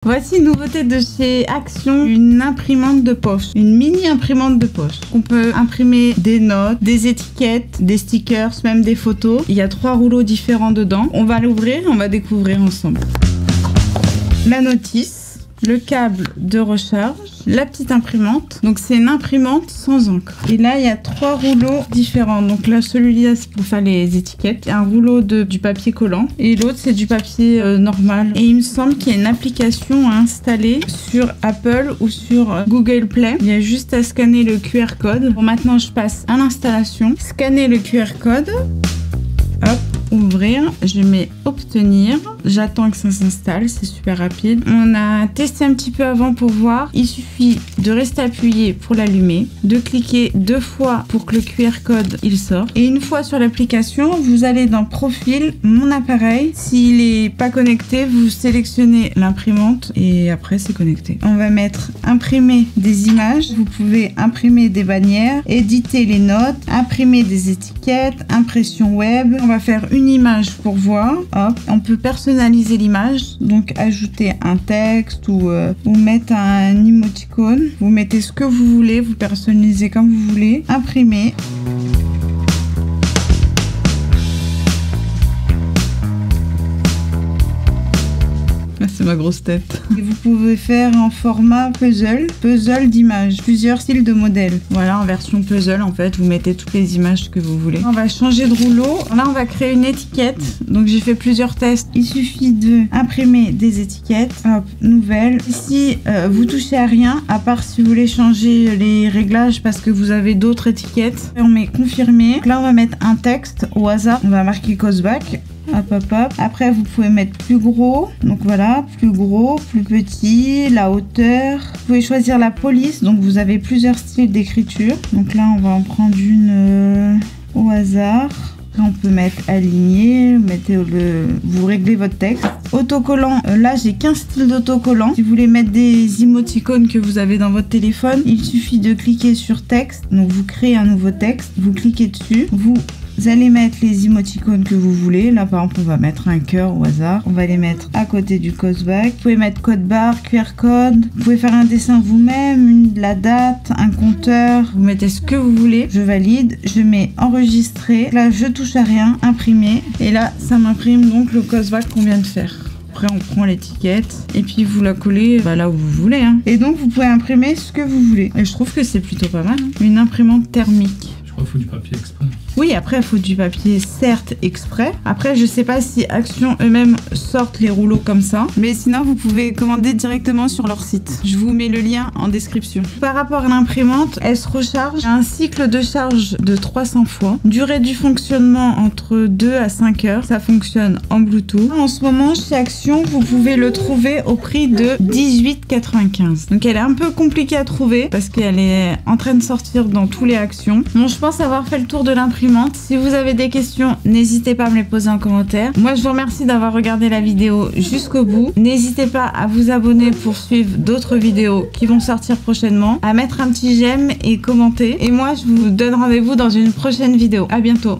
Voici une nouveauté de chez Action, une imprimante de poche, une mini imprimante de poche. On peut imprimer des notes, des étiquettes, des stickers, même des photos. Il y a 3 rouleaux différents dedans. On va l'ouvrir et on va découvrir ensemble. La notice, le câble de recharge, la petite imprimante. Donc c'est une imprimante sans encre. Et là il y a 3 rouleaux différents. Donc là celui-là c'est pour faire les étiquettes. Il y a un rouleau du papier collant et l'autre c'est du papier normal. Et il me semble qu'il y a une application à installer sur Apple ou sur Google Play. Il y a juste à scanner le QR code. Bon, maintenant je passe à l'installation. Scanner le QR code. Hop. Ouvrir, je mets obtenir, j'attends que ça s'installe, c'est super rapide. On a testé un petit peu avant pour voir, il suffit de rester appuyé pour l'allumer, de cliquer 2 fois pour que le QR code il sorte et une fois sur l'application, vous allez dans profil, mon appareil, s'il est pas connecté, vous sélectionnez l'imprimante et après c'est connecté. On va mettre imprimer des images, vous pouvez imprimer des bannières, éditer les notes, imprimer des étiquettes, impression web, on va faire une image pour voir. Hop. On peut personnaliser l'image, donc ajouter un texte ou mettre un émoticône. Vous mettez ce que vous voulez, vous personnalisez comme vous voulez. Imprimer. C'est ma grosse tête. Et vous pouvez faire en format puzzle d'images, plusieurs styles de modèles. Voilà, en version puzzle en fait, vous mettez toutes les images que vous voulez. On va changer de rouleau. Là, on va créer une étiquette. Donc j'ai fait plusieurs tests. Il suffit de imprimer des étiquettes. Hop, nouvelle. Ici, vous touchez à rien, à part si vous voulez changer les réglages parce que vous avez d'autres étiquettes. Et on met confirmer. Donc là, on va mettre un texte au hasard. On va marquer Cosback. Hop, hop, hop. Après, vous pouvez mettre plus gros. Donc voilà, plus gros, plus petit, la hauteur. Vous pouvez choisir la police. Donc vous avez plusieurs styles d'écriture. Donc là, on va en prendre une au hasard. Là, on peut mettre aligné, vous réglez votre texte. Autocollant, là j'ai 15 styles d'autocollant. Si vous voulez mettre des émoticônes que vous avez dans votre téléphone, il suffit de cliquer sur texte. Donc vous créez un nouveau texte, vous cliquez dessus, vous allez mettre les émoticônes que vous voulez. Là par exemple on va mettre un cœur au hasard. On va les mettre à côté du Cosback. Vous pouvez mettre code barre, QR code. Vous pouvez faire un dessin vous-même, la date, un compteur. Vous mettez ce que vous voulez. Je valide. Je mets enregistrer. Là je touche à rien. Imprimer. Et là ça m'imprime donc le Cosback qu'on vient de faire. Après on prend l'étiquette et puis vous la collez là où vous voulez. Et donc vous pouvez imprimer ce que vous voulez. Et je trouve que c'est plutôt pas mal. Une imprimante thermique. Je crois qu'il faut du papier exprès. Oui, après, il faut du papier, certes, exprès. Après, je sais pas si Action eux-mêmes sortent les rouleaux comme ça. Mais sinon, vous pouvez commander directement sur leur site. Je vous mets le lien en description. Par rapport à l'imprimante, elle se recharge. Il y a un cycle de charge de 300 fois. Durée du fonctionnement entre 2 à 5 heures. Ça fonctionne en Bluetooth. En ce moment, chez Action, vous pouvez le trouver au prix de 18,95 €. Donc, elle est un peu compliquée à trouver parce qu'elle est en train de sortir dans tous les Actions. Bon, je pense avoir fait le tour de l'imprimante. Si vous avez des questions, n'hésitez pas à me les poser en commentaire. Moi, je vous remercie d'avoir regardé la vidéo jusqu'au bout. N'hésitez pas à vous abonner pour suivre d'autres vidéos qui vont sortir prochainement, à mettre un petit j'aime et commenter. Et moi, je vous donne rendez-vous dans une prochaine vidéo. À bientôt.